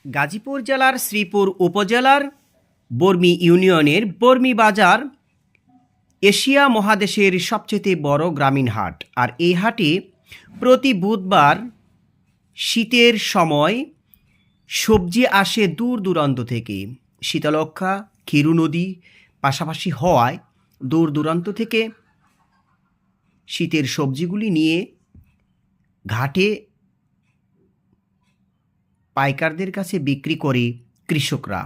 গাজীপুর জেলার শ্রীপুর উপজেলার বর্মি ইউনিয়নের বর্মি বাজার এশিয়া মহাদেশের সবচেয়ে বড় গ্রামীণ হাট। আর এই হাটে প্রতি বুধবার শীতের সময় সবজি আসে দূর দূরান্ত থেকে। শীতলক্ষ্যা, ক্ষীরু নদী পাশাপাশি হওয়ায় দূর দূরান্ত থেকে শীতের সবজিগুলি নিয়ে ঘাটে পাইকারদের কাছে বিক্রি করে কৃষকরা।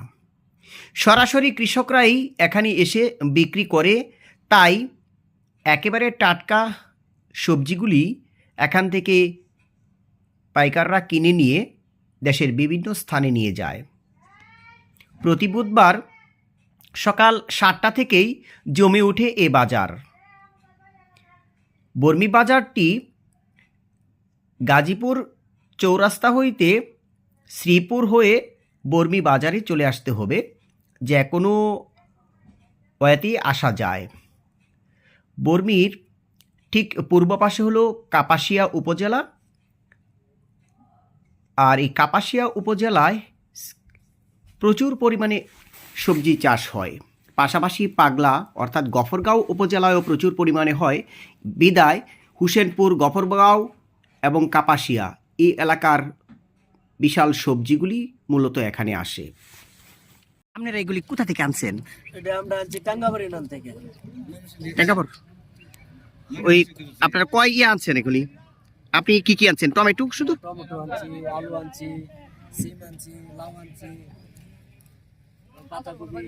সরাসরি কৃষকরাই এখানে এসে বিক্রি করে, তাই একেবারে টাটকা সবজিগুলি এখান থেকে পাইকাররা কিনে নিয়ে দেশের বিভিন্ন স্থানে নিয়ে যায়। প্রতি বুধবার সকাল 7টা থেকেই জমে ওঠে এ বাজার। বর্মি বাজারটি গাজীপুর চৌরাস্তা হইতে শ্রীপুর হয়ে বর্মি বাজারে চলে আসতে হবে, যে কোনো ওয়েতেই আসা যায়। বর্মির ঠিক পূর্ব পাশে হলো কাপাসিয়া উপজেলা, আর এই কাপাসিয়া উপজেলায় প্রচুর পরিমাণে সবজি চাষ হয়। পাশাপাশি পাগলা অর্থাৎ গফরগাঁও উপজেলায়ও প্রচুর পরিমাণে হয়। বিদায় হুসেনপুর, গফরগাঁও এবং কাপাসিয়া এই এলাকার বিশাল সবজিগুলি মূলত এখানে আসে। আপনারা এগুলি কোথা থেকে আনছেন? এটা আমরা আনছি টাঙ্গাবার ইউনিয়ন থেকে। টাঙ্গাবার। ওই আপনারা কয় আনছেন এগুলি? আপনি কি কি আনছেন? টমেটো শুধু? টমেটো আনছি, আলু আনছি, সিম আনছি, লাউ আনছি, পাতাকপি।